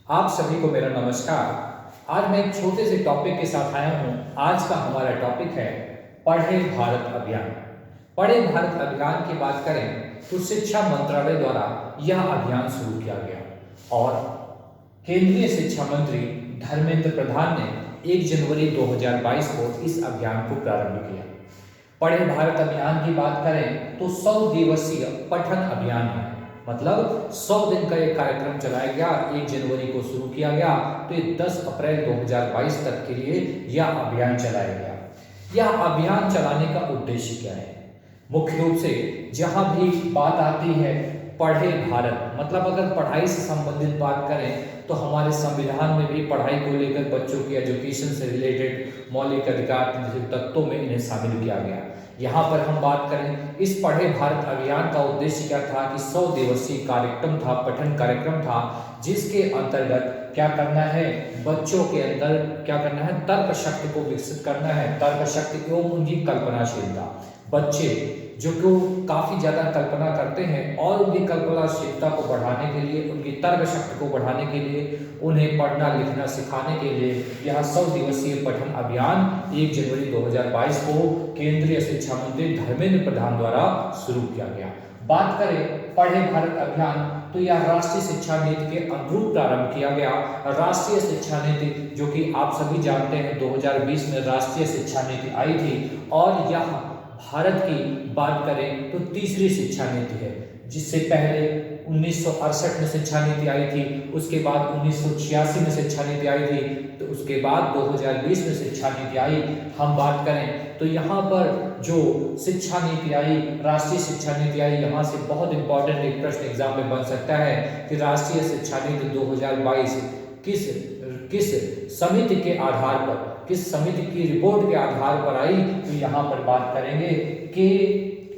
आप सभी को मेरा नमस्कार। आज मैं एक छोटे से टॉपिक के साथ आया हूँ। आज का हमारा टॉपिक है पढ़े भारत अभियान। पढ़े भारत अभियान की बात करें तो शिक्षा मंत्रालय द्वारा यह अभियान शुरू किया गया और केंद्रीय शिक्षा मंत्री धर्मेंद्र प्रधान ने 1 जनवरी 2022 को इस अभियान को प्रारंभ किया। पढ़े भारत अभियान की बात करें तो 100 दिवसीय पठन अभियान है, मतलब 100 दिन का एक कार्यक्रम चलाया गया। 1 जनवरी को शुरू किया गया तो ये 10 अप्रैल 2022 तक के लिए यह अभियान चलाया गया। यह अभियान चलाने का उद्देश्य क्या है? मुख्य रूप से जहां भी बात आती है पढ़े भारत, मतलब अगर पढ़ाई से संबंधित बात करें तो हमारे संविधान में भी पढ़ाई को लेकर बच्चों की एजुकेशन से रिलेटेड मौलिक अधिकार तत्वों में इन्हें शामिल किया गया। यहाँ पर हम बात करें इस पढ़े भारत अभियान का उद्देश्य क्या था कि 100 दिवसीय कार्यक्रम था, पठन कार्यक्रम था, जिसके अंतर्गत क्या करना है, बच्चों के अंदर क्या करना है, तर्क शक्ति को विकसित करना है, तर्क शक्ति एवं उनकी कल्पनाशीलता। बच्चे जो कि काफी ज्यादा कल्पना करते हैं और उनकी कल्पनाशीलता को बढ़ाने के लिए, उनकी तर्क शक्ति को बढ़ाने के लिए, उन्हें पढ़ना लिखना सिखाने के लिए यह 100 दिवसीय पठन अभियान 1 जनवरी 2022 को केंद्रीय शिक्षा मंत्री धर्मेंद्र प्रधान द्वारा शुरू किया गया। बात करें पढ़े भारत अभियान तो यह राष्ट्रीय शिक्षा नीति के अनुरूप प्रारंभ किया गया। राष्ट्रीय शिक्षा नीति जो कि आप सभी जानते हैं 2020 में राष्ट्रीय शिक्षा नीति आई थी और यह भारत की बात करें तो तीसरी शिक्षा नीति है, जिससे पहले 1968 में शिक्षा नीति आई थी, उसके बाद 1986 में शिक्षा नीति आई थी, तो उसके बाद 2020 में शिक्षा नीति आई। हम बात करें तो यहाँ पर जो शिक्षा नीति आई, राष्ट्रीय शिक्षा नीति आई, यहाँ से बहुत इंपॉर्टेंट एक प्रश्न एग्जाम में बन सकता है कि राष्ट्रीय शिक्षा नीति 2022 किस समिति के आधार पर, किस समिति की रिपोर्ट के आधार पर आई, तो यहाँ पर बात करेंगे कि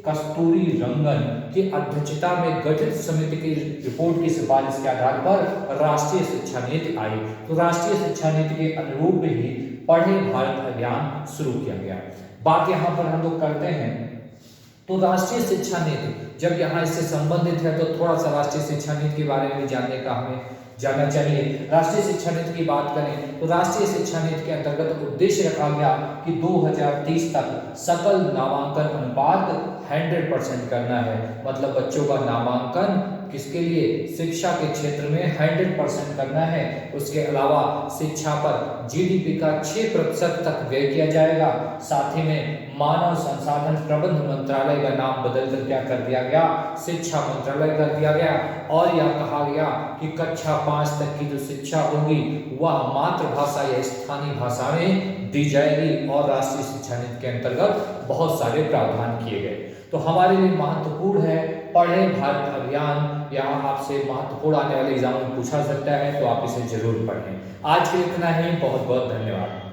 कस्तूरी रंगन की अध्यक्षता में गठित समिति की रिपोर्ट की सिफारिश के आधार पर राष्ट्रीय शिक्षा नीति आई। तो राष्ट्रीय शिक्षा नीति के अनुरूप ही पढ़े भारत अभियान शुरू किया गया। बात यहाँ पर हम लोग करते हैं तो राष्ट्रीय शिक्षा नीति जब यहाँ इससे संबंधित है तो थोड़ा सा राष्ट्रीय शिक्षा नीति के बारे में जानने का हमें जानना चाहिए। राष्ट्रीय शिक्षा नीति की बात करें तो राष्ट्रीय शिक्षा नीति के अंतर्गत उद्देश्य रखा गया कि 2030 तक सकल नामांकन अनुपात 100% करना है, मतलब बच्चों का नामांकन किसके लिए, शिक्षा के क्षेत्र में 100% करना है। उसके अलावा शिक्षा पर जीडीपी का 6% तक व्यय किया जाएगा। साथ ही में मानव संसाधन प्रबंध मंत्रालय का नाम बदलकर क्या कर दिया गया, शिक्षा मंत्रालय कर दिया गया और यह कहा गया कि कक्षा 5 तक की जो शिक्षा होगी वह मातृभाषा या स्थानीय भाषा में दी जाएगी और राष्ट्रीय शिक्षा नीति के अंतर्गत बहुत सारे प्रावधान किए गए। तो हमारे लिए महत्वपूर्ण है पढ़े भारत अभियान। यहाँ आपसे महत्वपूर्ण आने वाले एग्जाम में पूछा सकता है, तो आप इसे जरूर पढ़ें। आज के लिए इतना ही, बहुत बहुत धन्यवाद।